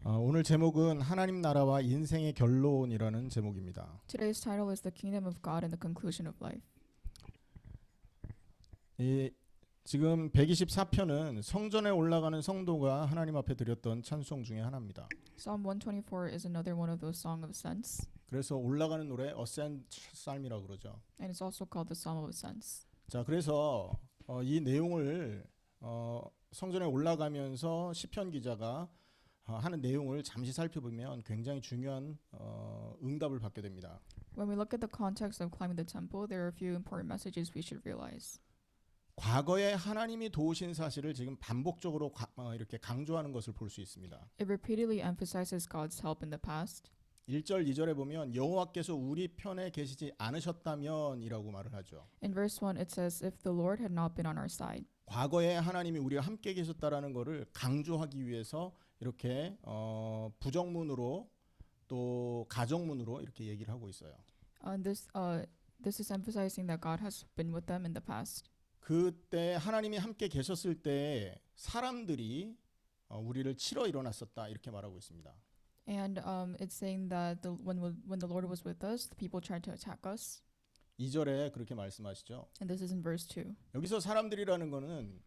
오늘 제목은 하나님 나라와 인생의 결론이라는 제목입니다. Today's title is The Kingdom of God and the Conclusion of Life. 지금 124편은 성전에 올라가는 성도가 하나님 앞에 드렸던 찬송 중에 하나입니다. Psalm 124 is another one of those song of ascents, 그래서 올라가는 노래 어센트 삶이라고 그러죠. and it's also called the Psalm of Ascents. 자, 그래서 이 내용을 성전에 올라가면서 시편 기자가 하는 내용을 잠시 살펴보면 굉장히 중요한 응답을 받게 됩니다. When we look at the context of climbing the temple, there are a few important messages we should realize. 과거에 하나님이 도우신 사실을 지금 반복적으로 이렇게 강조하는 것을 볼 수 있습니다. It repeatedly emphasizes God's help in the past. 1절 2절에 보면 여호와께서 우리 편에 계시지 않으셨다면이라고 말을 하죠. In verse 1 it says, if the Lord had not been on our side. 과거에 하나님이 우리와 함께 계셨다라는 것을 강조하기 위해서 이렇게 부정문으로 또 가정문으로 이렇게 얘기를 하고 있어요. This is emphasizing that God has been with them in the past. 그때 하나님이 함께 계셨을 때 사람들이 우리를 치러 일어났었다 이렇게 말하고 있습니다. And it's saying that when the Lord was with us, the people tried to attack us. 2절에 그렇게 말씀하시죠. And this is in verse 2. 여기서 사람들이라는 거는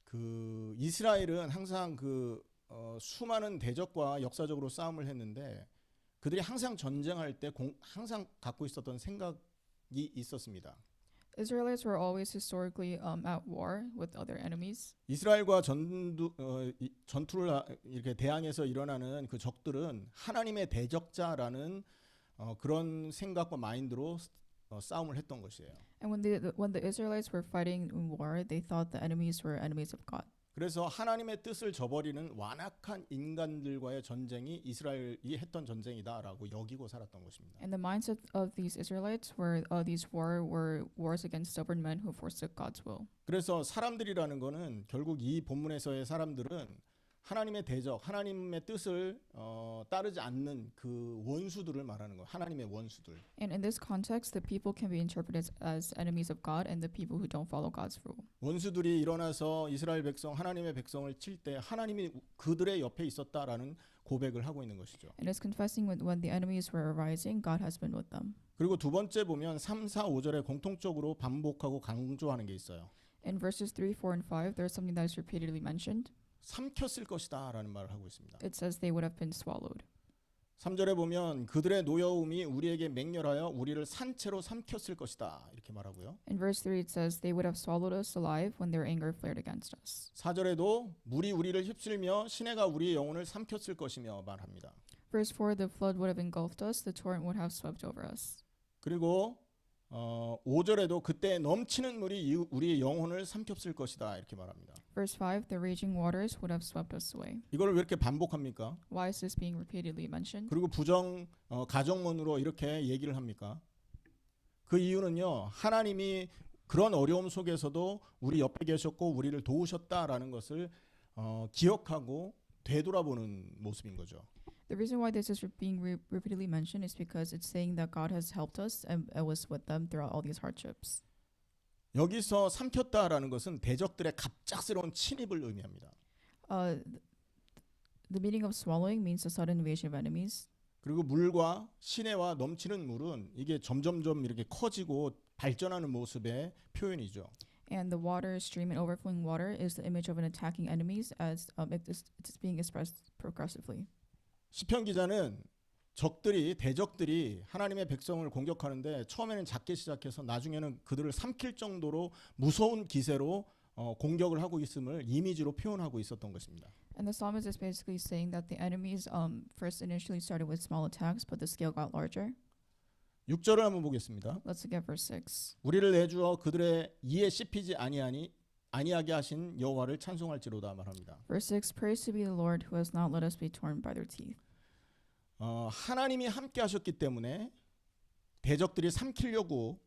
그 이스라엘은 항상 수많은 대적과 역사적으로 싸움을 했는데 그들이 항상 전쟁할 때 항상 갖고 있었던 생각이 있었습니다. Israelites were always historically at war with other enemies. 이스라엘과 전투를 이렇게 대항해서 일어나는 그 적들은 하나님의 대적자라는 그런 생각과 마인드로 싸움을 했던 것이에요. And when the Israelites were fighting in war, they thought the enemies were enemies of God. 그래서 하나님의 뜻을 저버리는 완악한 인간들과의 전쟁이 이스라엘이 했던 전쟁이다라고 여기고 살았던 것입니다. And the mindset of these Israelites were these were wars against stubborn men who forsook God's will. 그래서 사람들이라는 거는 결국 이 본문에서의 사람들은 하나님의 대적, 하나님의 뜻을 따르지 않는 그 원수들을 말하는 거예요. 하나님의 원수들. And in this context, the people can be interpreted as enemies of God and the people who don't follow God's rule. 원수들이 일어나서 이스라엘 백성, 하나님의 백성을 칠 때 하나님이 그들의 옆에 있었다라는 고백을 하고 있는 것이죠. And it's confessing when the enemies were arising, God has been with them. 그리고 두 번째 보면 3, 4, 5절에 공통적으로 반복하고 강조하는 게 있어요. In verses 3, 4, and 5, there's something that is repeatedly mentioned. 삼켰을 것이다 라는 말을 하고 있습니다. It says they would have been swallowed. 3절에 보면 그들의 노여움이 우리에게 맹렬하여 우리를 산채로 삼켰을 것이다 이렇게 말하고요. In verse 3 it says they would have swallowed us alive when their anger flared against us. 4절에도 물이 우리를 휩쓸며 시내가 우리의 영혼을 삼켰을 것이며 말합니다. Verse 4 the flood would have engulfed us, the torrent would have swept over us. 그리고 5절에도 그때 넘치는 물이 우리의 영혼을 삼켰을 것이다 이렇게 말합니다. Verse 5 the raging waters would have swept us away. 이걸 왜 이렇게 반복합니까? Why is this being repeatedly mentioned? 그리고 가정문으로 이렇게 얘기를 합니까? 그 이유는요. 하나님이 그런 어려움 속에서도 우리 옆에 계셨고 우리를 도우셨다라는 것을 기억하고 되돌아보는 모습인 거죠. The reason why this is being repeatedly mentioned is because it's saying that God has helped us and was with them throughout all these hardships. 여기서 삼켰다라는 것은 대적들의 갑작스러운 침입을 의미합니다. The meaning of swallowing means the sudden invasion of enemies. 그리고 물과 시내와 넘치는 물은 이게 점점점 이렇게 커지고 발전하는 모습의 표현이죠. And the water stream and overflowing water is the image of an attacking enemies as it's being expressed progressively. 시편 기자는 대적들이 하나님의 백성을 공격하는데 처음에는 작게 시작해서 나중에는 그들을 삼킬 정도로 무서운 기세로 공격을 하고 있음을 이미지로 표현하고 있었던 것입니다. And the psalmist is basically saying that the enemies first initially started with small attacks, but the scale got larger. 6절을 한번 보겠습니다. Let's look at verse 6. 우리를 내주어 그들의 이에 씹히지 아니하게 하신 여호와를 찬송할지로다 말합니다. Verse 6 Praise to be the Lord who has not let us be torn by their teeth. 하나님이 함께 하셨기 때문에 대적들이 삼키려고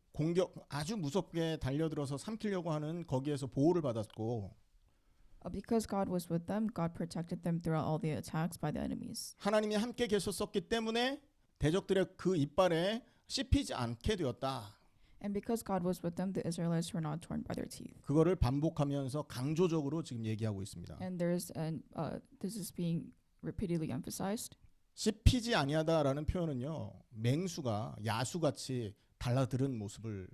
아주 무섭게 달려들어서 삼키려고 하는 거기에서 보호를 받았고 Because God was with them, God protected them throughout all the attacks by the enemies. 하나님이 함께 계셨었기 때문에 대적들의 그 이빨에 씹히지 않게 되었다. And because God was with them, the Israelites were not torn by their teeth. 그거를 반복하면서 강조적으로 지금 얘기하고 있습니다. And this is being repeatedly emphasized. 씹히지 아니하다라는 표현은요, 맹수가 야수같이 달라드는 모습을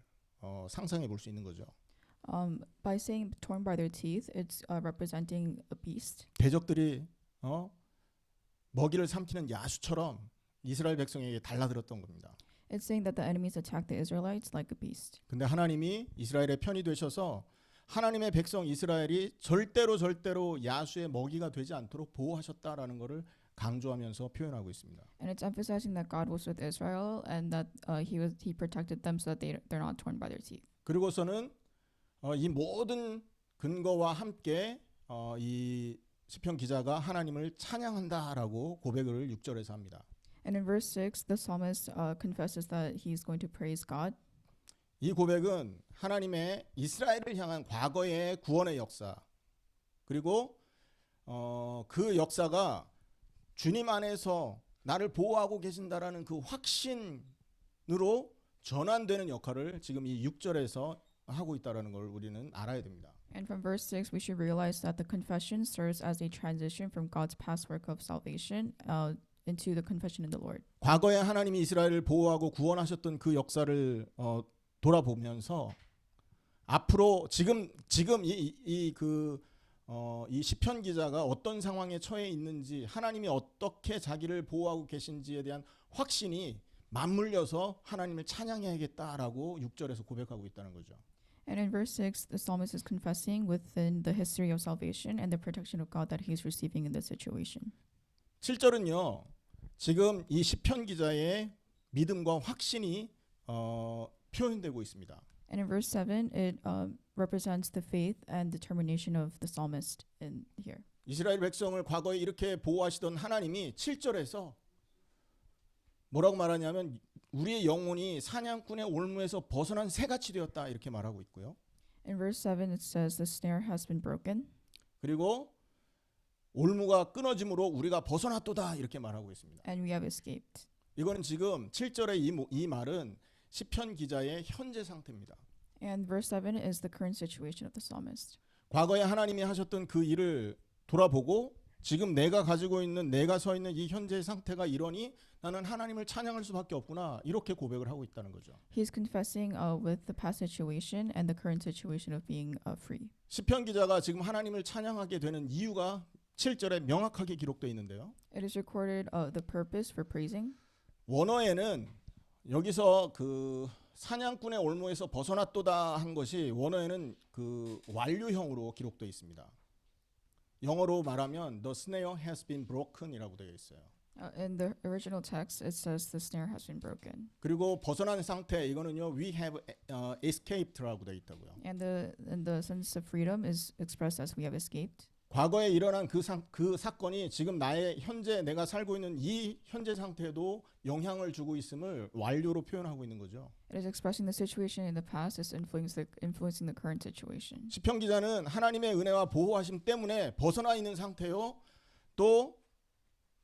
상상해 볼 수 있는 거죠. By saying torn by their teeth, it's representing a beast. 대적들이 먹이를 삼키는 야수처럼 이스라엘 백성에게 달라들었던 겁니다. It's saying that the enemies attacked the Israelites like a beast. 근데 하나님이 이스라엘의 편이 되셔서 하나님의 백성 이스라엘이 절대로 야수의 먹이가 되지 않도록 보호하셨다라는 것을 강조하면서 표현하고 있습니다. And it's emphasizing that God was with Israel and that he protected them so that they're not torn by their teeth. 그리고서는 이 모든 근거와 함께 이 시편 기자가 하나님을 찬양한다라고 고백을 6절에서 합니다. And in verse 6, the psalmist confesses that he's going to praise God. 이 고백은 하나님의 이스라엘을 향한 과거의 구원의 역사, 그리고 그 역사가 주님 안에서 나를 보호하고 계신다라는 그 확신으로 전환되는 역할을 지금 이 6절에서 하고 있다라는 걸 우리는 알아야 됩니다. And from verse 6, we should realize that the confession serves as a transition from God's past work of salvation into the confession in the Lord. 과거에 하나님이 이스라엘을 보호하고 구원하셨던 그 역사를 돌아보면서 앞으로 지금 이 시편 기자가 어떤 상황에 처해 있는지, 하나님이 어떻게 자기를 보호하고 계신지에 대한 확신이 맞물려서 하나님을 찬양해야겠다라고 6절에서 고백하고 있다는 거죠. And in verse 6, the psalmist is confessing within the history of salvation and the protection of God that he's receiving in this situation. 7절은요. 지금 이 시편 기자의 믿음과 확신이 표현되고 있습니다. And in verse 7, it represents the faith and determination of the psalmist in here. 이스라엘 백성을 과거에 이렇게 보호하시던 하나님이 7절에서 뭐라고 말하냐면 우리의 영혼이 사냥꾼의 올무에서 벗어난 새같이 되었다 이렇게 말하고 있고요. In verse 7, it says the snare has been broken. 그리고 올무가 끊어짐으로 우리가 벗어났도다 이렇게 말하고 있습니다. And we have escaped. 이거는 지금 7절의 이 말은 시편 기자의 현재 상태입니다. And verse 7 is the current situation of the psalmist. 과거에 하나님이 하셨던 그 일을 돌아보고 지금 내가 가지고 있는, 내가 서 있는 이 현재 상태가 이러니 나는 하나님을 찬양할 수밖에 없구나 이렇게 고백을 하고 있다는 거죠. He's confessing with the past situation and the current situation of being free. 시편 기자가 지금 하나님을 찬양하게 되는 이유가 7절에 명확하게 기록되어 있는데요. It is recorded the purpose for praising. 원어에는 여기서 그 사냥꾼의 올무에서 벗어났도다 한 것이 원어에는 그 완료형으로 기록되어 있습니다. 영어로 말하면 the snare has been broken이라고 되어 있어요. In the original text, it says the snare has been broken. 그리고 벗어난 상태 이거는요 we have escaped라고 되어 있다고요. And the sense of freedom is expressed as we have escaped. 과거에 일어난 그 사건이 지금 나의 현재 내가 살고 있는 이 현재 상태에도 영향을 주고 있음을 완료로 표현하고 있는 거죠. It is expressing the situation in the past is influencing the current situation. 시편 기자는 하나님의 은혜와 보호하심 때문에 벗어나 있는 상태요. 또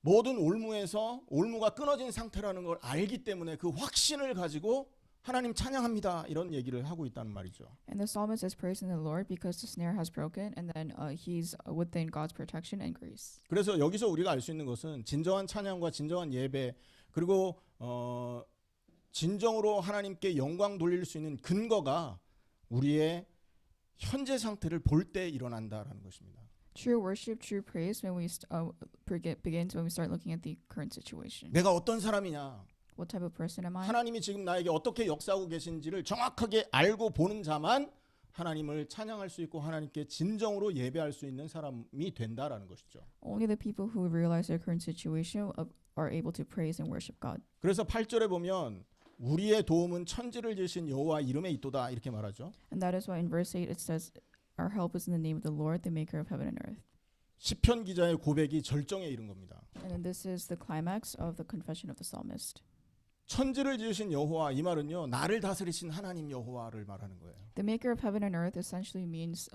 모든 올무가 끊어진 상태라는 걸 알기 때문에 그 확신을 가지고 하나님 찬양합니다. 이런 얘기를 하고 있다는 말이죠. And the psalmist is praising the Lord because the snare has broken and then he's within God's protection and grace. 그래서 여기서 우리가 알 수 있는 것은 진정한 찬양과 진정한 예배 그리고 진정으로 하나님께 영광 돌릴 수 있는 근거가 우리의 현재 상태를 볼 때 일어난다라는 것입니다. True worship, true praise when we begins when we start looking at the current situation. 내가 어떤 사람이냐? What type of person am I? 하나님이 지금 나에게 어떻게 역사하고 계신지를 정확하게 알고 보는 자만 하나님을 찬양할 수 있고 하나님께 진정으로 예배할 수 있는 사람이 된다라는 것이죠. Only the people who realize their current situation are able to praise and worship God. 그래서 8절에 보면 우리의 도움은 천지를 지으신 여호와 이름에 있도다 이렇게 말하죠. And that is why in verse 8 it says, "Our help is in the name of the Lord, the maker of heaven and earth." 시편 기자의 고백이 절정에 이른 겁니다. And then this is the climax of the confession of the psalmist. 천지를 지으신 여호와 이 말은요 나를 다스리신 하나님 여호와를 말하는 거예요. The maker of heaven and earth essentially means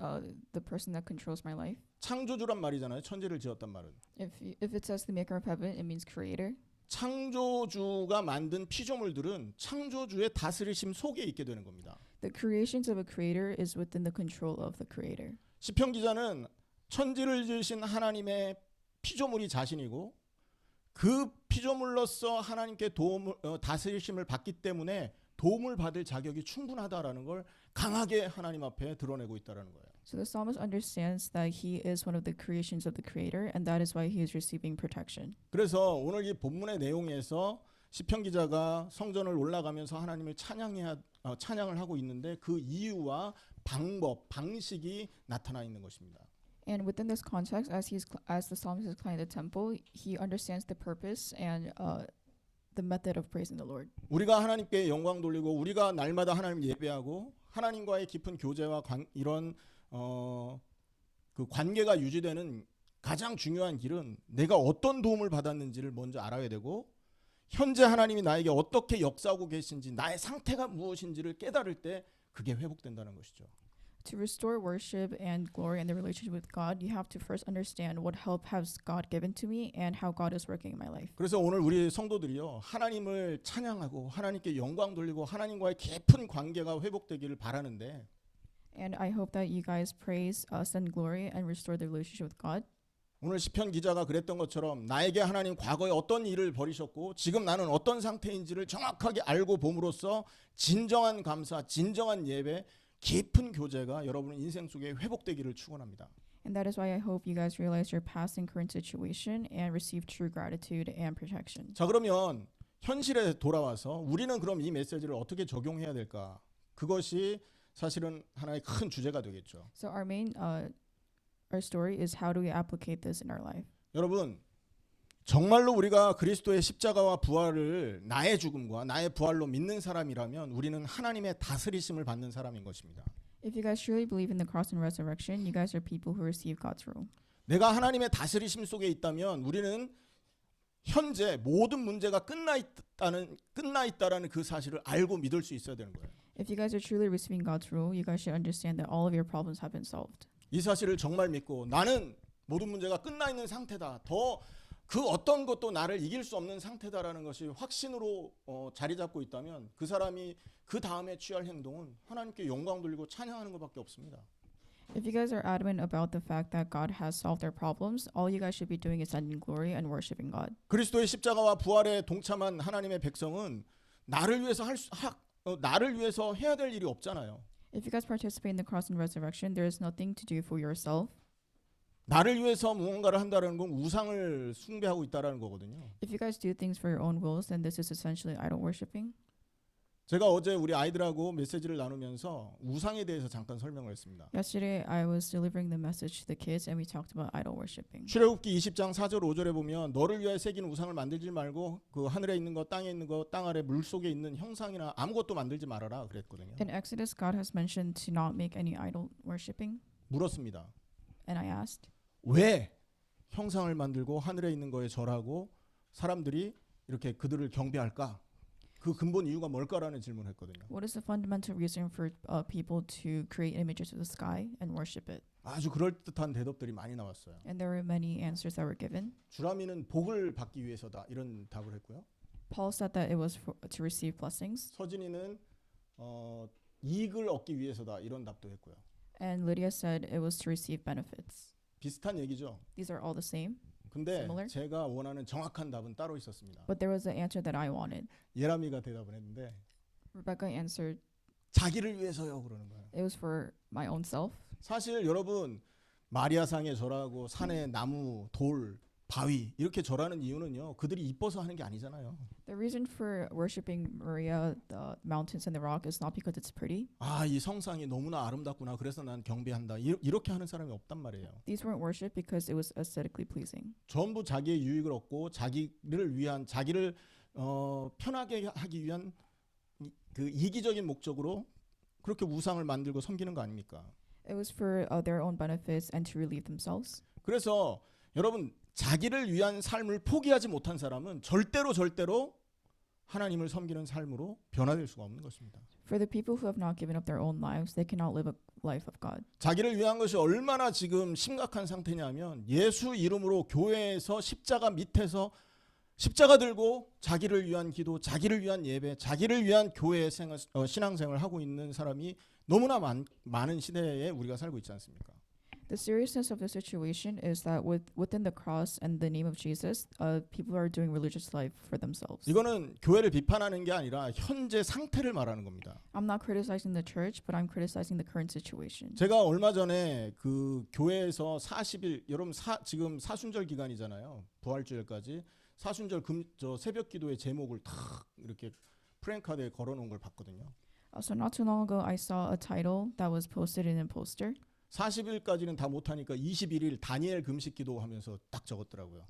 the person that controls my life. 창조주란 말이잖아요. 천지를 지었단 말은. If it says the maker of heaven, it means creator. 창조주가 만든 피조물들은 창조주의 다스리심 속에 있게 되는 겁니다. The creations of a creator is within the control of the creator. 시편 기자는 천지를 지으신 하나님의 피조물이 자신이고 그 피조물로서 하나님께 다스리심을 받기 때문에 도움을 받을 자격이 충분하다라는 걸 강하게 하나님 앞에 드러내고 있다라는 거예요. So the psalmist understands that he is one of the creations of the creator, and that is why he is receiving protection. 그래서 오늘 이 본문의 내용에서 시편 기자가 성전을 올라가면서 하나님을 찬양을 하고 있는데 그 이유와 방법, 방식이 나타나 있는 것입니다. And within this context, as the psalmist is climbing the temple, he understands the purpose and the method of praising the Lord. 우리가 하나님께 영광 돌리고 우리가 날마다 하나님 예배하고 하나님과의 깊은 교제와 이런 그 관계가 유지되는 가장 중요한 길은 내가 어떤 도움을 받았는지를 먼저 알아야 되고 현재 하나님이 나에게 어떻게 역사하고 계신지 나의 상태가 무엇인지를 깨달을 때 그게 회복된다는 것이죠. To restore worship and glory and the relationship with God, you have to first understand what help has God given to me and how God is working in my life. 그래서 오늘 우리 성도들이요 하나님을 찬양하고 하나님께 영광 돌리고 하나님과의 깊은 관계가 회복되기를 바라는데 And I hope that you guys praise, send glory, and restore the relationship with God. 오늘 시편 기자가 그랬던 것처럼 나에게 하나님 과거에 어떤 일을 벌이셨고 지금 나는 어떤 상태인지를 정확하게 알고 봄으로써 진정한 감사, 진정한 예배, 깊은 교제가 여러분의 인생 속에 회복되기를 축원합니다. And that is why I hope you guys realize your past and current situation and receive true gratitude and protection. 자 그러면 현실에 돌아와서 우리는 그럼 이 메시지를 어떻게 적용해야 될까? 그것이 사실은 하나의 큰 주제가 되겠죠. So our main our story is how do we applicate this in our life? 여러분 정말로 우리가 그리스도의 십자가와 부활을 나의 죽음과 나의 부활로 믿는 사람이라면 우리는 하나님의 다스리심을 받는 사람인 것입니다. If you guys truly believe in the cross and resurrection, you guys are people who receive God's rule. 내가 하나님의 다스리심 속에 있다면 우리는 현재 모든 문제가 끝나 있다라는 그 사실을 알고 믿을 수 있어야 되는 거예요. If you guys are truly receiving God's rule, you guys should understand that all of your problems have been solved. 이 사실을 정말 믿고 나는 모든 문제가 끝나 있는 상태다. 더 그 어떤 것도 나를 이길 수 없는 상태다라는 것이 확신으로 자리 잡고 있다면 그 사람이 그 다음에 취할 행동은 하나님께 영광 돌리고 찬양하는 것밖에 없습니다. If you guys are adamant about the fact that God has solved their problems, all you guys should be doing is sending glory and worshiping God. 그리스도의 십자가와 부활에 동참한 하나님의 백성은 나를 위해서 해야 될 일이 없잖아요. If you guys participate in the cross and resurrection, there is nothing to do for yourself. 나를 위해서 무언가를 한다는 건 우상을 숭배하고 있다라는 거거든요. If you guys do things for your own wills, then this is essentially idol worshiping. 제가 어제 우리 아이들하고 메시지를 나누면서 우상에 대해서 잠깐 설명을 했습니다. Yesterday, I was delivering the message to the kids, and we talked about idol worshiping. 출애굽기 20장 4절 5절에 보면 너를 위하여 새긴 우상을 만들지 말고 그 하늘에 있는 거 땅에 있는 거 땅 아래 물 속에 있는 형상이나 아무것도 만들지 말아라 그랬거든요. In Exodus, God has mentioned to not make any idol worshiping, 물었습니다. and I asked, 왜 형상을 만들고 하늘에 있는 거에 절하고 사람들이 이렇게 그들을 경배할까? 그 근본 이유가 뭘까라는 질문을 했거든요. what is the fundamental reason for people to create images of the sky and worship it? 아주 그럴듯한 대답들이 많이 나왔어요. And there were many answers that were given. 주라미는 복을 받기 위해서다 이런 답을 했고요. Paul said that it was to receive blessings, 서진이는 이익을 얻기 위해서다 이런 답도 했고요. and Lydia said it was to receive benefits. 비슷한 얘기죠. These are all the same, 근데 Similar? 제가 원하는 정확한 답은 따로 있었습니다. but there was an answer that I wanted. 예람이가 대답을 했는데 Rebecca answered, 자기를 위해서요 그러는 거예요. it was for my own self. 사실 여러분 마리아상에 절하고 산에 나무, 돌, 바위 이렇게 절하는 이유는요. 그들이 이뻐서 하는 게 아니잖아요. The reason for worshiping Maria, the mountains and the rock, is not because it's pretty. 아, 이 성상이 너무나 아름답구나. 그래서 난 경배한다. 이렇게 하는 사람이 없단 말이에요. These weren't worship because it was aesthetically pleasing. 전부 자기의 유익을 얻고 자기를 위한 자기를 편하게 하기 위한 그 이기적인 목적으로 그렇게 우상을 만들고 섬기는 거 아닙니까? It was for their own benefits and to relieve themselves. 그래서 여러분 자기를 위한 삶을 포기하지 못한 사람은 절대로 하나님을 섬기는 삶으로 변화될 수가 없는 것입니다. For the people who have not given up their own lives, they cannot live a life of God. 자기를 위한 것이 얼마나 지금 심각한 상태냐면 예수 이름으로 교회에서 십자가 밑에서 십자가 들고 자기를 위한 기도, 자기를 위한 예배, 자기를 위한 교회 생활, 신앙생활을 하고 있는 사람이 너무나 많은 시대에 우리가 살고 있지 않습니까? The seriousness of the situation is that within the cross and the name of Jesus, people are doing religious life for themselves. 이거는 교회를 비판하는 게 아니라 현재 상태를 말하는 겁니다. I'm not criticizing the church, but I'm criticizing the current situation. 제가 얼마 전에 그 교회에서 40일 여러분 지금 사순절 기간이잖아요. 부활주일까지 사순절 새벽 기도의 제목을 탁 이렇게 프랭카드에 걸어놓은 걸 봤거든요. So not too long ago, I saw a title that was posted in a poster. 40일까지는 다 못하니까 21일 다니엘 금식 기도하면서 딱 적었더라고요.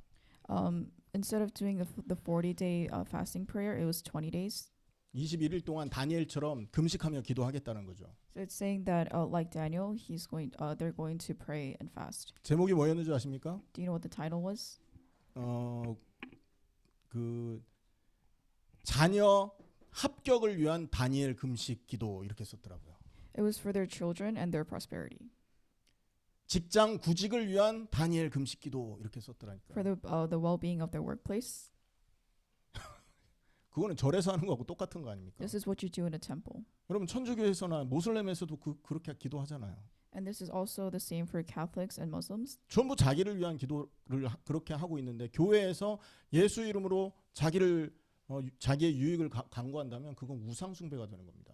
Instead of doing the 40-day fasting prayer, it was 20 days. 21일 동안 다니엘처럼 금식하며 기도하겠다는 거죠. So it's saying that, like Daniel, they're going to pray and fast. 제목이 뭐였는지 아십니까? Do you know what the title was? 그 자녀 합격을 위한 다니엘 금식 기도 이렇게 썼더라고요. It was for their children and their prosperity. 직장 구직을 위한 다니엘 금식 기도 이렇게 썼더라니까. For the well-being of their workplace. 그거는 절에서 하는 거하고 똑같은 거 아닙니까? This is what you do in a temple. 여러분 천주교에서나 모슬렘에서도 그렇게 기도하잖아요. And this is also the same for Catholics and Muslims. 전부 자기를 위한 기도를 그렇게 하고 있는데 교회에서 예수 이름으로 자기의 유익을 강구한다면 그건 우상 숭배가 되는 겁니다.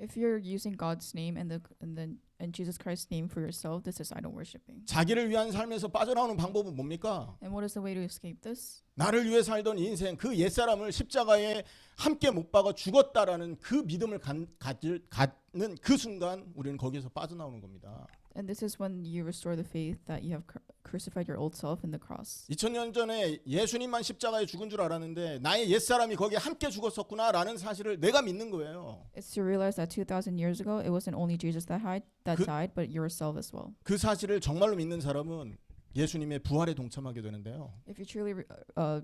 If you're using God's name and Jesus Christ's name for yourself, this is idol worshiping. 자기를 위한 삶에서 빠져나오는 방법은 뭡니까? And what is the way to escape this? 나를 위해 살던 인생 그 옛사람을 십자가에 함께 못 박아 죽었다라는 그 믿음을 갖는 그 순간 우리는 거기에서 빠져나오는 겁니다. And this is when you restore the faith that you have crucified your old self in the cross. 2000년 전에 예수님만 십자가에 죽은 줄 알았는데 나의 옛사람이 거기에 함께 죽었었구나라는 사실을 내가 믿는 거예요. It's to realize that 2,000 years ago, it wasn't only Jesus that died, but yourself as well. 그 사실을 정말로 믿는 사람은 예수님의 부활에 동참하게 되는데요. If you truly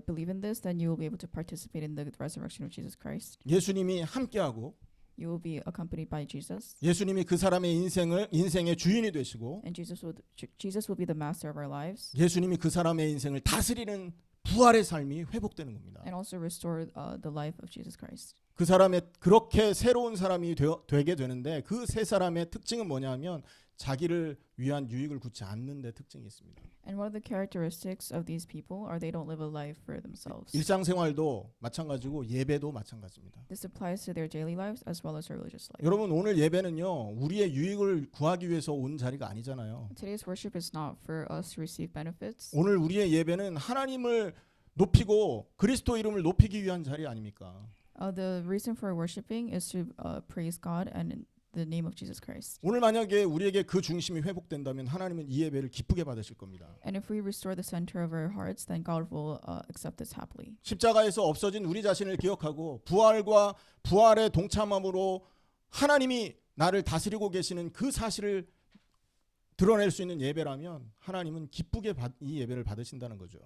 believe in this, then you will be able to participate in the resurrection of Jesus Christ. 예수님이 함께하고 You will be accompanied by Jesus, 예수님이 그 사람의 인생의 주인이 되시고 and Jesus will be the master of our lives, 예수님이 그 사람의 인생을 다스리는 부활의 삶이 회복되는 겁니다. and also restore the life of Jesus Christ. 그 사람의 그렇게 새로운 사람이 되게 되는데 그 세 사람의 특징은 뭐냐면 자기를 위한 유익을 굳지 않는 데 특징이 있습니다. And one of the characteristics of these people are they don't live a life for themselves. 일상생활도 마찬가지고 예배도 마찬가지입니다. This applies to their daily lives as well as their religious life. 여러분 오늘 예배는요 우리의 유익을 구하기 위해서 온 자리가 아니잖아요. Today's worship is not for us to receive benefits. 오늘 우리의 예배는 하나님을 높이고 그리스도 이름을 높이기 위한 자리 아닙니까? The reason for worshiping is to praise God and in the name of Jesus Christ. 오늘 만약에 우리에게 그 중심이 회복된다면 하나님은 이 예배를 기쁘게 받으실 겁니다. And if we restore the center of our hearts, then God will accept this happily. 십자가에서 없어진 우리 자신을 기억하고 부활과 부활의 동참함으로 하나님이 나를 다스리고 계시는 그 사실을 드러낼 수 있는 예배라면 하나님은 기쁘게 이 예배를 받으신다는 거죠.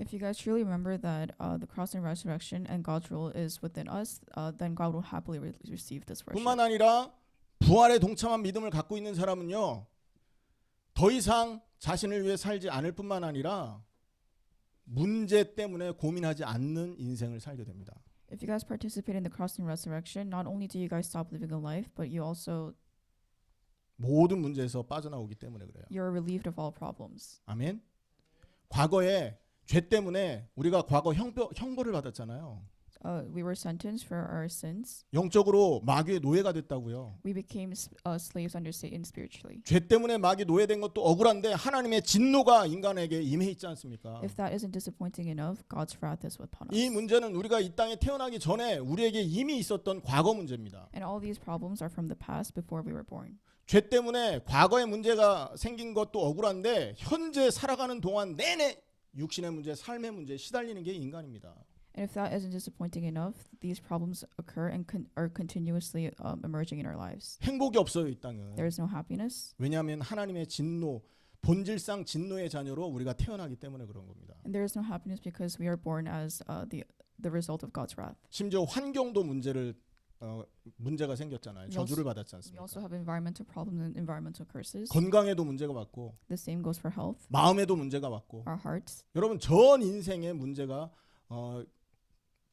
If you guys truly remember that the cross and resurrection and God's rule is within us, then God will happily receive this worship. 뿐만 아니라 부활에 동참한 믿음을 갖고 있는 사람은요 더 이상 자신을 위해 살지 않을 뿐만 아니라 문제 때문에 고민하지 않는 인생을 살게 됩니다. If you guys participate in the cross and resurrection, not only do you guys stop living a life, but you also 모든 문제에서 빠져나오기 때문에 그래요. you're relieved of all problems. 아멘. 과거에 죄 때문에 우리가 과거 형벌을 받았잖아요. We were sentenced for our sins. 영적으로 마귀의 노예가 됐다고요. We became slaves under Satan spiritually. 죄 때문에 마귀 노예된 것도 억울한데 하나님의 진노가 인간에게 임해 있지 않습니까? If that isn't disappointing enough, God's wrath is upon us. 이 문제는 우리가 이 땅에 태어나기 전에 우리에게 이미 있었던 과거 문제입니다. And all these problems are from the past before we were born. 죄 때문에 과거에 문제가 생긴 것도 억울한데 현재 살아가는 동안 내내 육신의 문제, 삶의 문제에 시달리는 게 인간입니다. And if that isn't disappointing enough, these problems occur and are continuously emerging in our lives. 행복이 없어요, 이 땅은. There is no happiness. 왜냐하면 하나님의 진노, 본질상 진노의 자녀로 우리가 태어나기 때문에 그런 겁니다. And there is no happiness because we are born as the result of God's wrath. 심지어 환경도 문제가 생겼잖아요. 저주를 받았지 We 않습니까? also have environmental problems and environmental curses. 건강에도 문제가 왔고 The same goes for health, 마음에도 문제가 왔고 our hearts. 여러분 전 인생의 문제가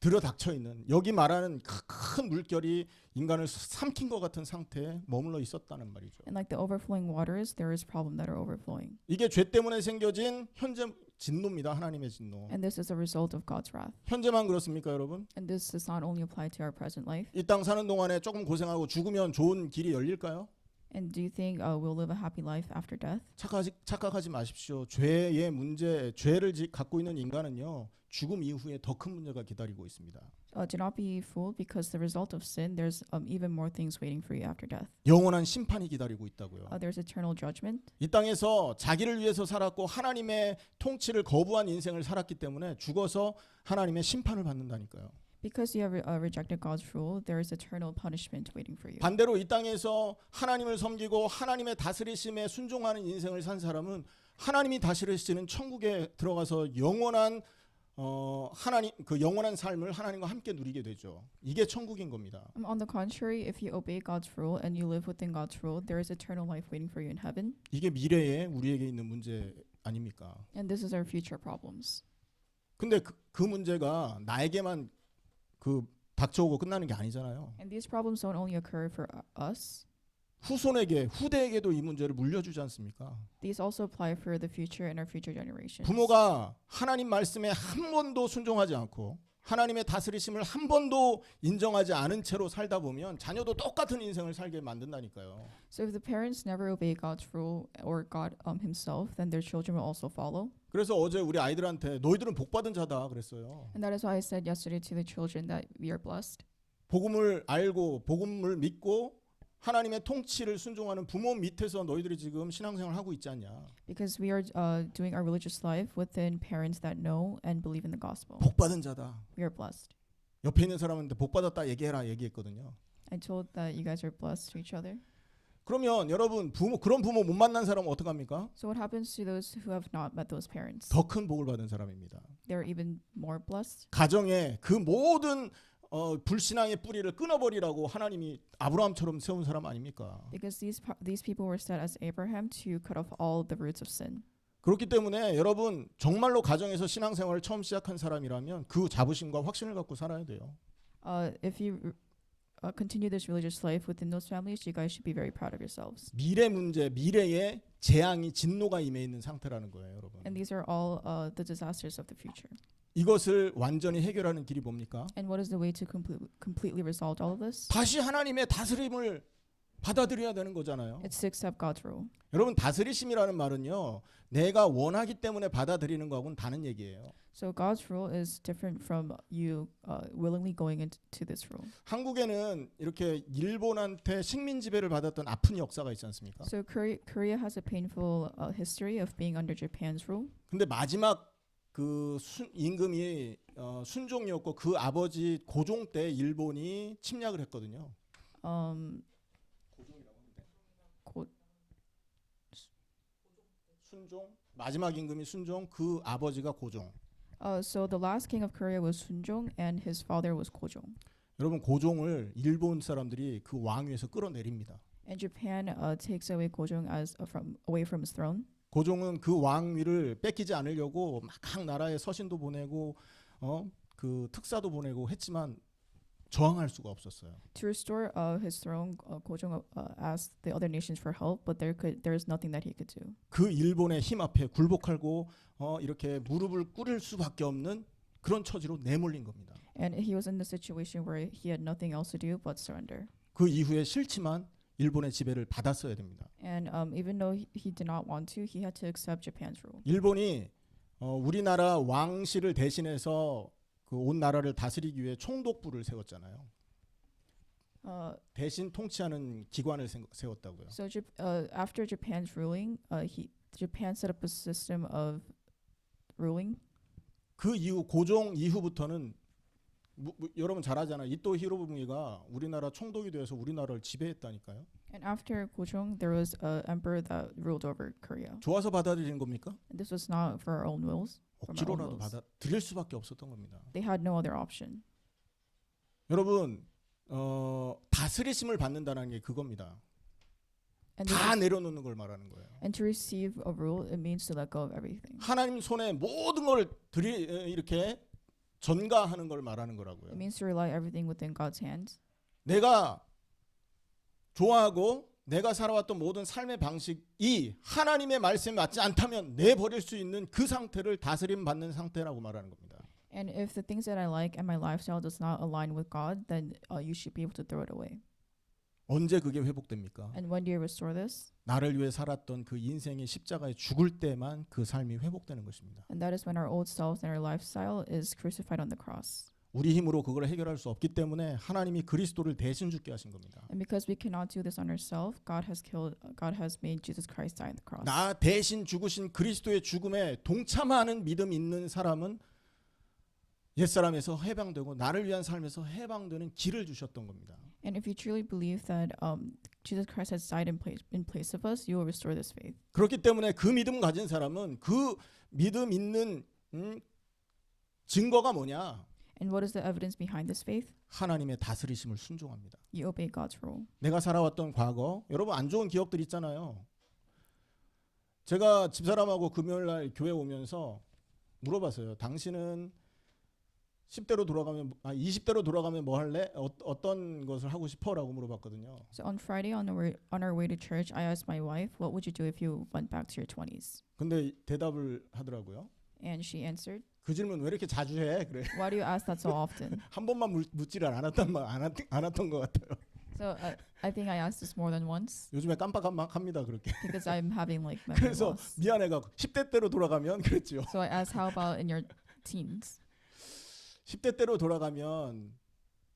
들어닥쳐 있는 여기 말하는 큰 물결이 인간을 삼킨 것 같은 상태에 머물러 있었다는 말이죠. And like the overflowing waters, there is problem that are overflowing. 이게 죄 때문에 생겨진 현재 진노입니다. 하나님의 진노. And this is a result of God's wrath. 현재만 그렇습니까, 여러분? And this does not only apply to our present life. 이 땅 사는 동안에 조금 고생하고 죽으면 좋은 길이 열릴까요? And do you think we'll live a happy life after death? 착각하지 마십시오. 죄의 문제, 죄를 갖고 있는 인간은요. 죽음 이후에 더 큰 문제가 기다리고 있습니다. Do not be fooled, because the result of sin, there's even more things waiting for you after death. 영원한 심판이 기다리고 있다고요. There's eternal judgment. 이 땅에서 자기를 위해서 살았고 하나님의 통치를 거부한 인생을 살았기 때문에 죽어서 하나님의 심판을 받는다니까요. Because you have rejected God's rule, there is eternal punishment waiting for you. 반대로 이 땅에서 하나님을 섬기고 하나님의 다스리심에 순종하는 인생을 산 사람은 하나님이 다스리시는 천국에 들어가서 영원한 하나님 그 영원한 삶을 하나님과 함께 누리게 되죠. 이게 천국인 겁니다. On the contrary, if you obey God's rule and you live within God's rule, there is eternal life waiting for you in heaven. 이게 미래에 우리에게 있는 문제 아닙니까? And this is our future problems. 근데 그 문제가 나에게만 그 닥쳐오고 끝나는 게 아니잖아요. And these problems don't only occur for us. 후대에게도 이 문제를 물려주지 않습니까? These also apply for the future and our future generations. 부모가 하나님 말씀에 한 번도 순종하지 않고 하나님의 다스리심을 한 번도 인정하지 않은 채로 살다 보면 자녀도 똑같은 인생을 살게 만든다니까요. So if the parents never obey God's rule or God himself, then their children will also follow. 그래서 어제 우리 아이들한테 너희들은 복받은 자다 그랬어요. And that is why I said yesterday to the children that we are blessed. 복음을 알고 복음을 믿고 하나님의 통치를 순종하는 부모 밑에서 너희들이 지금 신앙생활을 하고 있지 않냐. Because we are doing our religious life within parents that know and believe in the gospel. 복받은 자다. We are blessed. 옆에 있는 사람한테 복받았다 얘기해라 얘기했거든요. I told that you guys are blessed to each other. 그러면 여러분 그런 부모 못 만난 사람은 어떡합니까? So what happens to those who have not met those parents? 더 큰 복을 받은 사람입니다. They're even more blessed. 가정에 그 모든 불신앙의 뿌리를 끊어버리라고 하나님이 아브라함처럼 세운 사람 아닙니까? Because these people were set as Abraham to cut off all the roots of sin. 그렇기 때문에 여러분 정말로 가정에서 신앙생활을 처음 시작한 사람이라면 그 자부심과 확신을 갖고 살아야 돼요. If you continue this religious life within those families, you guys should be very proud of yourselves. 미래 문제, 미래에 재앙이 진노가 임해 있는 상태라는 거예요, 여러분. And these are all the disasters of the future. 이것을 완전히 해결하는 길이 뭡니까? And what is the way to completely resolve all of this? 다시 하나님의 다스림을 받아들여야 되는 거잖아요. It's to accept God's rule. 여러분 다스리심이라는 말은요. 내가 원하기 때문에 받아들이는 거하고는 다른 얘기예요. So God's rule is different from you willingly going into this rule. 한국에는 이렇게 일본한테 식민 지배를 받았던 아픈 역사가 있지 않습니까? So Korea has a painful history of being under Japan's rule. 근데 마지막 그 임금이 순종이었고 그 아버지 고종 때 일본이 침략을 했거든요. 순종 마지막 임금이 순종 그 아버지가 고종. So the last king of Korea was Sunjong and his father was Gojong. 여러분 고종을 일본 사람들이 그 왕위에서 끌어내립니다. And Japan takes away Gojong away from his throne. 고종은 그 왕위를 뺏기지 않으려고 막 각 나라에 서신도 보내고 그 특사도 보내고 했지만 저항할 수가 없었어요. To restore his throne, Gojong asked the other nations for help, but there is nothing that he could do. 그 일본의 힘 앞에 굴복하고 이렇게 무릎을 꿇을 수밖에 없는 그런 처지로 내몰린 겁니다. And he was in the situation where he had nothing else to do but surrender. 그 이후에 싫지만 일본의 지배를 받았어야 됩니다. And even though he did not want to, he had to accept Japan's rule. 일본이 우리나라 왕실을 대신해서 그 온 나라를 다스리기 위해 총독부를 세웠잖아요. 대신 통치하는 기관을 세웠다고요. So after Japan's ruling, Japan set up a system of ruling. 그 이후 고종 이후부터는 여러분 잘 아잖아요. 이토 히로부미가 우리나라 총독이 되어서 우리나라를 지배했다니까요. And after Gojong, there was an emperor that ruled over Korea. 좋아서 받아들이는 겁니까? And this was not for our own wills. 억지로라도 받아들일 수밖에 없었던 겁니다. They had no other option. 여러분 다스리심을 받는다는 게 그겁니다. And 다 내려놓는 걸 말하는 거예요. to receive a rule, it means to let go of everything. 하나님 손에 모든 걸 이렇게 전가하는 걸 말하는 거라고요. It means to rely everything within God's hands. 내가 좋아하고 내가 살아왔던 모든 삶의 방식이 하나님의 말씀에 맞지 않다면 내버릴 수 있는 그 상태를 다스림 받는 상태라고 말하는 겁니다. And if the things that I like and my lifestyle does not align with God, then you should be able to throw it away. 언제 그게 회복됩니까? And when do you restore this? 나를 위해 살았던 그 인생의 십자가에 죽을 때만 그 삶이 회복되는 것입니다. And that is when our old self and our lifestyle is crucified on the cross. 우리 힘으로 그걸 해결할 수 없기 때문에 하나님이 그리스도를 대신 죽게 하신 겁니다. And because we cannot do this on ourselves, God has made Jesus Christ die on the cross. 나 대신 죽으신 그리스도의 죽음에 동참하는 믿음 있는 사람은 옛사람에서 해방되고 나를 위한 삶에서 해방되는 길을 주셨던 겁니다. And if you truly believe that Jesus Christ has died in place of us, you will restore this faith. 그렇기 때문에 그 믿음 가진 사람은 그 믿음 있는 증거가 뭐냐? And what is the evidence behind this faith? 하나님의 다스리심을 순종합니다. You obey God's rule. 내가 살아왔던 과거, 여러분 안 좋은 기억들 있잖아요. 제가 집사람하고 금요일 날 교회 오면서 물어봤어요. 당신은 10대로 돌아가면 20대로 돌아가면 뭐 할래? 어떤 것을 하고 싶어라고 물어봤거든요. So on Friday on our way to church, I asked my wife, "What would you do if you went back to your 20s?" 근데 대답을 하더라고요. And she answered, 그 질문 왜 이렇게 자주 해? 그래. "Why do you ask that so often?" 한 번만 묻지를 않았던 것 같아요. So I think I asked this more than once 요즘에 깜빡합니다 그렇게. because I'm having like memory 그래서 loss. 미안해가 10대 때로 돌아가면 그랬죠. So I asked, "How about in your teens?" 10대 때로 돌아가면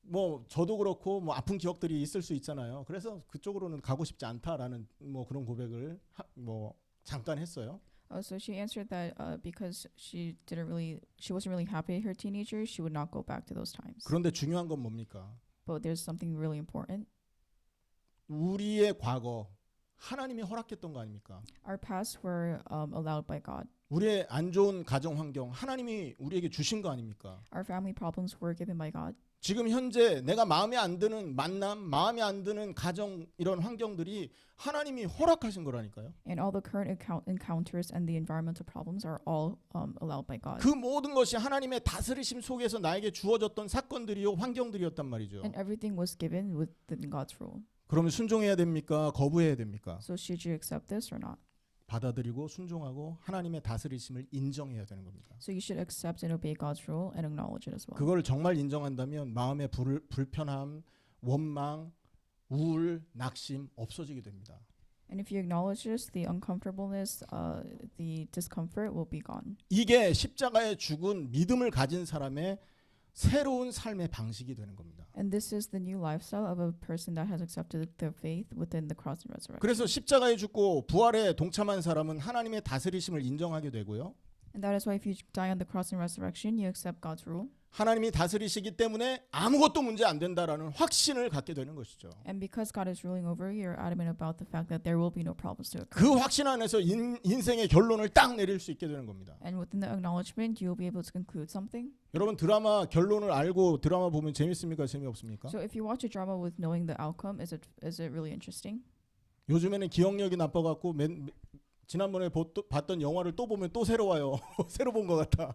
뭐 저도 그렇고 뭐 아픈 기억들이 있을 수 있잖아요. 그래서 그쪽으로는 가고 싶지 않다라는 뭐 그런 고백을 뭐 잠깐 했어요. So she answered that because she wasn't really happy in her teenage years, she would not go back to those times. 그런데 중요한 건 뭡니까? But there's something really important. 우리의 과거 하나님이 허락했던 거 아닙니까? Our pasts were allowed by God. 우리의 안 좋은 가정 환경 하나님이 우리에게 주신 거 아닙니까? Our family problems were given by God. 지금 현재 내가 마음에 안 드는 만남, 마음에 안 드는 가정 이런 환경들이 하나님이 허락하신 거라니까요. And all the current encounters and the environmental problems are all allowed by God. 그 모든 것이 하나님의 다스리심 속에서 나에게 주어졌던 사건들이요 환경들이었단 말이죠. And everything was given within God's rule. 그러면 순종해야 됩니까? 거부해야 됩니까? So should you accept this or not? 받아들이고 순종하고 하나님의 다스리심을 인정해야 되는 겁니다. So you should accept and obey God's rule and acknowledge it as well. 그걸 정말 인정한다면 마음의 불편함, 원망, 우울, 낙심 없어지게 됩니다. And if you acknowledge this, the uncomfortableness, the discomfort will be gone. 이게 십자가에 죽은 믿음을 가진 사람의 새로운 삶의 방식이 되는 겁니다. And this is the new lifestyle of a person that has accepted the faith within the cross and resurrection. 그래서 십자가에 죽고 부활에 동참한 사람은 하나님의 다스리심을 인정하게 되고요. And that is why if you die on the cross and resurrection, you accept God's rule. 하나님이 다스리시기 때문에 아무것도 문제 안 된다라는 확신을 갖게 되는 것이죠. And because God is ruling over you, you're adamant about the fact that there will be no problems to occur. 그 확신 안에서 인생의 결론을 딱 내릴 수 있게 되는 겁니다. And within the acknowledgement, you'll be able to conclude something. 여러분 드라마 결론을 알고 드라마 보면 재밌습니까? 재미없습니까? So if you watch a drama with knowing the outcome, is it really interesting? 요즘에는 기억력이 나빠갖고 지난번에 봤던 영화를 또 보면 또 새로워요. 새로 본 것 같아.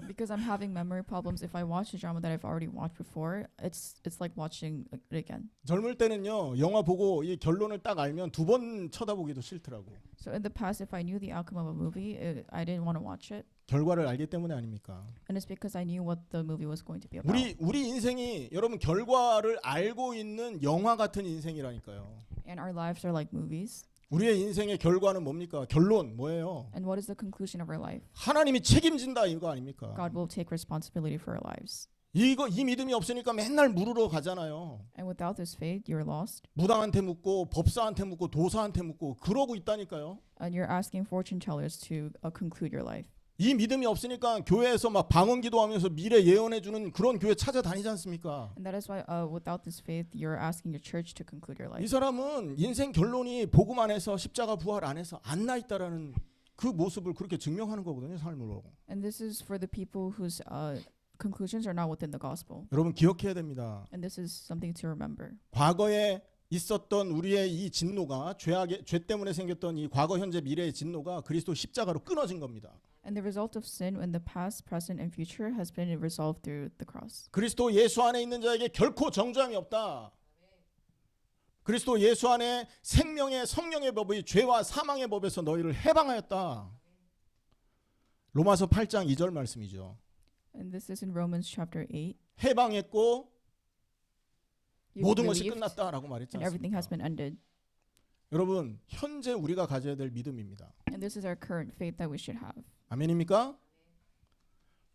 Because I'm having memory problems. If I watch a drama that I've already watched before, it's like watching it again. 젊을 때는요 영화 보고 이 결론을 딱 알면 두 번 쳐다보기도 싫더라고. So in the past, if I knew the outcome of a movie, I didn't want to watch it. 결과를 알기 때문에 아닙니까? And it's because I knew what the movie was going to be about. 우리 인생이 여러분 결과를 알고 있는 영화 같은 인생이라니까요. And our lives are like movies. 우리의 인생의 결과는 뭡니까? 결론 뭐예요? And what is the conclusion of our life? 하나님이 책임진다 이거 아닙니까? God will take responsibility for our lives. 이 믿음이 없으니까 맨날 물으러 가잖아요. And without this faith, you're lost. 무당한테 묻고 법사한테 묻고 도사한테 묻고 그러고 있다니까요. And you're asking fortune tellers to conclude your life. 이 믿음이 없으니까 교회에서 막 방언 기도하면서 미래 예언해 주는 그런 교회 찾아다니지 않습니까? And that is why without this faith, you're asking your church to conclude your 이 life. 사람은 인생 결론이 복음 안에서 십자가 부활 안에서 안 나 있다라는 그 모습을 그렇게 증명하는 거거든요, 삶으로. And this is for the people whose conclusions are not within the gospel. 여러분 기억해야 됩니다. And this is something to remember. 과거에 있었던 우리의 이 진노가 죄 때문에 생겼던 이 과거 현재 미래의 진노가 그리스도 십자가로 끊어진 겁니다. And the result of sin in the past, present, and future has been resolved through the cross. 그리스도 예수 안에 있는 자에게 결코 정죄함이 없다. 그리스도 예수 안에 생명의 성령의 법의 죄와 사망의 법에서 너희를 해방하였다. 로마서 8장 2절 말씀이죠. And this is in Romans chapter 8. 해방했고 You've 모든 것이 believed 끝났다라고 말했지 and everything has 않습니까? been ended. 여러분, 현재 우리가 가져야 될 믿음입니다. And this is our current faith that we should have. 아멘입니까?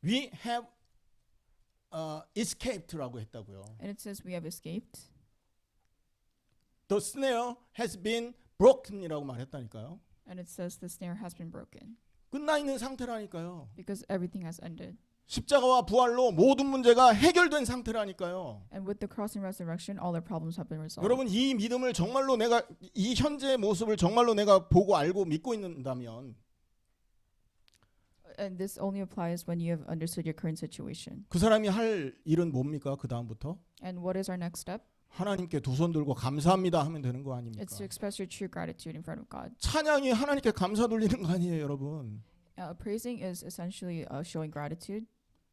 We have escaped라고 했다고요. And it says we have escaped. The snare has been broken이라고 말했다니까요. And it says the snare has been broken. 끝나 있는 상태라니까요. Because everything has ended. 십자가와 부활로 모든 문제가 해결된 상태라니까요. And with the cross and resurrection, all our problems have been resolved. 여러분, 이 믿음을 정말로 내가 이 현재의 모습을 정말로 내가 보고 알고 믿고 있는다면 And this only applies when you have understood your current situation. 그 사람이 할 일은 뭡니까? 그 다음부터 And what is our next step? 하나님께 두 손 들고 감사합니다 하면 되는 거 아닙니까? It's to express your true gratitude in front of God. 찬양이 하나님께 감사 돌리는 거 아니에요, 여러분? Praising is essentially showing gratitude.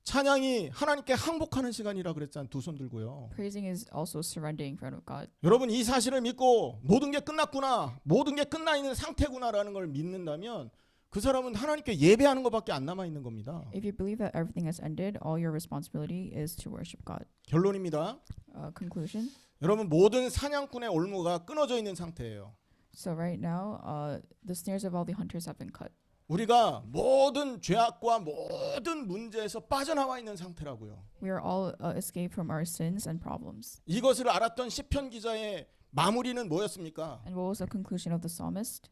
찬양이 하나님께 항복하는 시간이라 그랬잖아요. 두 손 들고요. Praising is also surrendering in front of God. 여러분, 이 사실을 믿고 모든 게 끝났구나, 모든 게 끝나 있는 상태구나라는 걸 믿는다면 그 사람은 하나님께 예배하는 것밖에 안 남아 있는 겁니다. If you believe that everything has ended, all your responsibility is to worship God. 결론입니다. Conclusion. 여러분, 모든 사냥꾼의 올무가 끊어져 있는 상태예요. So right now, the snares of all the hunters have been cut. 우리가 모든 죄악과 모든 문제에서 빠져나와 있는 상태라고요. We are all escaped from our sins and problems. 이것을 알았던 시편 기자의 마무리는 뭐였습니까? And what was the conclusion of the psalmist?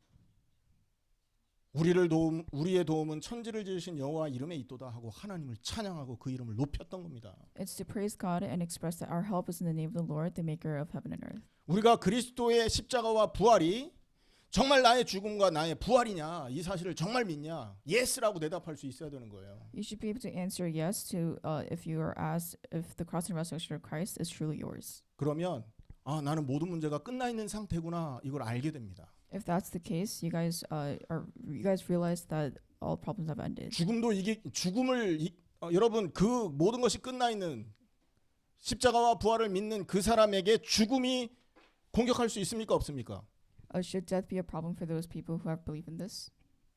우리의 도움은 천지를 지으신 여호와 이름에 있도다 하고 하나님을 찬양하고 그 이름을 높였던 겁니다. It's to praise God and express that our help is in the name of the Lord, the maker of heaven and earth. 우리가 그리스도의 십자가와 부활이 정말 나의 죽음과 나의 부활이냐, 이 사실을 정말 믿냐? 예스라고 대답할 수 있어야 되는 거예요. You should be able to answer yes to if you are asked if the cross and resurrection of Christ is truly yours. 그러면 나는 모든 문제가 끝나 있는 상태구나, 이걸 알게 됩니다. If that's the case, you guys realize that all problems have ended. 여러분, 그 모든 것이 끝나 있는 십자가와 부활을 믿는 그 사람에게 죽음이 공격할 수 있습니까, 없습니까? Should death be a problem for those people who have believed in this?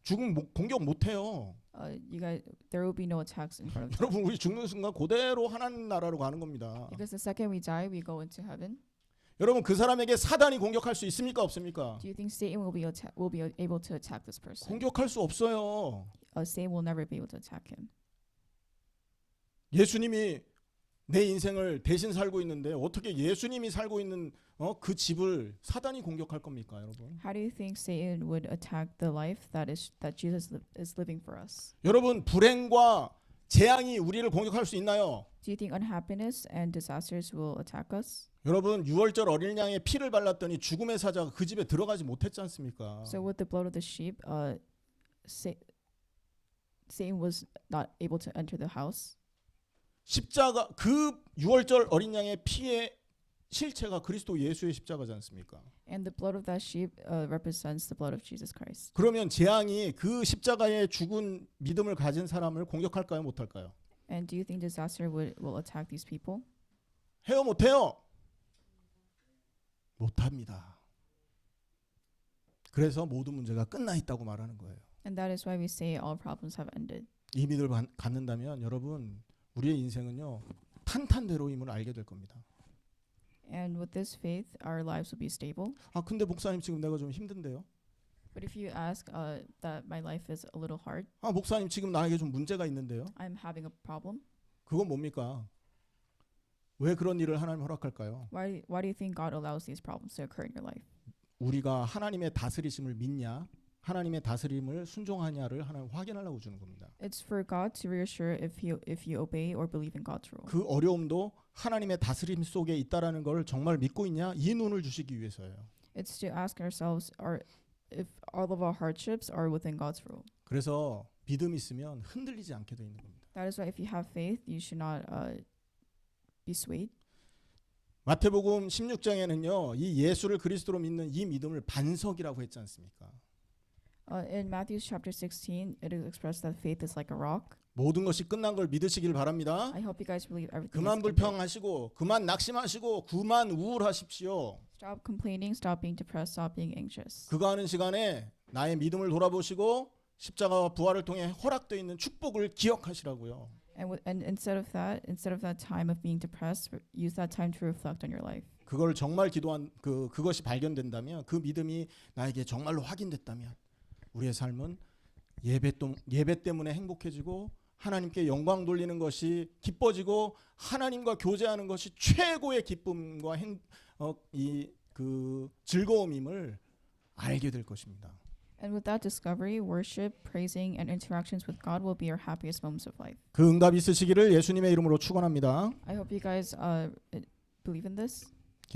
죽음 공격 못 해요. You guys, there will be no attacks in front of them. 여러분, 우리 죽는 순간 그대로 하나님 나라로 가는 겁니다. Because the second we die, we go into heaven. 여러분, 그 사람에게 사단이 공격할 수 있습니까, 없습니까? Do you think Satan will be able to attack this person? 공격할 수 없어요. Satan will never be able to attack him. 예수님이 내 인생을 대신 살고 있는데 어떻게 예수님이 살고 있는 그 집을 사단이 공격할 겁니까, 여러분? How do you think Satan would attack the life that Jesus is living for us? 여러분, 불행과 재앙이 우리를 공격할 수 있나요? Do you think unhappiness and disasters will attack us? 여러분, 6월절 어린 양의 피를 발랐더니 죽음의 사자가 그 집에 들어가지 못했지 않습니까? So with the blood of the sheep, Satan was not able to enter the house. 십자가, 그 6월절 어린 양의 피의 실체가 그리스도 예수의 십자가지 않습니까? And the blood of that sheep represents the blood of Jesus Christ. 그러면 재앙이 그 십자가에 죽은 믿음을 가진 사람을 공격할까요, 못할까요? And do you think disaster will attack these people? 해요, 못해요? 못합니다. 그래서 모든 문제가 끝나 있다고 말하는 거예요. And that is why we say all problems have ended. 이 믿음을 갖는다면 여러분, 우리의 인생은요, 탄탄대로임을 알게 될 겁니다. And with this faith, our lives will be stable. 근데 목사님, 지금 내가 좀 힘든데요? But if you ask that my life is a little hard, 목사님, 지금 나에게 좀 문제가 있는데요? I'm having a problem. 그건 뭡니까? 왜 그런 일을 하나님 허락할까요? Why do you think God allows these problems to occur in your life? 우리가 하나님의 다스리심을 믿냐, 하나님의 다스림을 순종하냐를 하나님 확인하려고 주는 겁니다. It's for God to reassure if you obey or believe in God's rule. 그 어려움도 하나님의 다스림 속에 있다라는 걸 정말 믿고 있냐, 이 눈을 주시기 위해서예요. It's to ask ourselves if all of our hardships are within God's rule. 그래서 믿음이 있으면 흔들리지 않게 돼 있는 겁니다. That is why if you have faith, you should not be swayed. 마태복음 16장에는요, 이 예수를 그리스도로 믿는 이 믿음을 반석이라고 했지 않습니까? In Matthew chapter 16, it is expressed that faith is like a rock. 모든 것이 끝난 걸 믿으시길 바랍니다. I hope you guys believe everything 그만 is ended. 불평하시고 그만 낙심하시고 그만 우울하십시오. Stop complaining, stop being depressed, stop being anxious. 그거 하는 시간에 나의 믿음을 돌아보시고 십자가와 부활을 통해 허락되어 있는 축복을 기억하시라고요. And instead of that time of being depressed, use that time to reflect on your life. 그걸 정말 기도한 그것이 발견된다면 그 믿음이 나에게 정말로 확인됐다면 우리의 삶은 예배 때문에 행복해지고 하나님께 영광 돌리는 것이 기뻐지고 하나님과 교제하는 것이 최고의 기쁨과 즐거움임을 알게 될 것입니다. And with that discovery, worship, praising, and interactions with God will be your happiest moments of life. 그 응답 있으시기를 예수님의 이름으로 축원합니다. I hope you guys believe in this.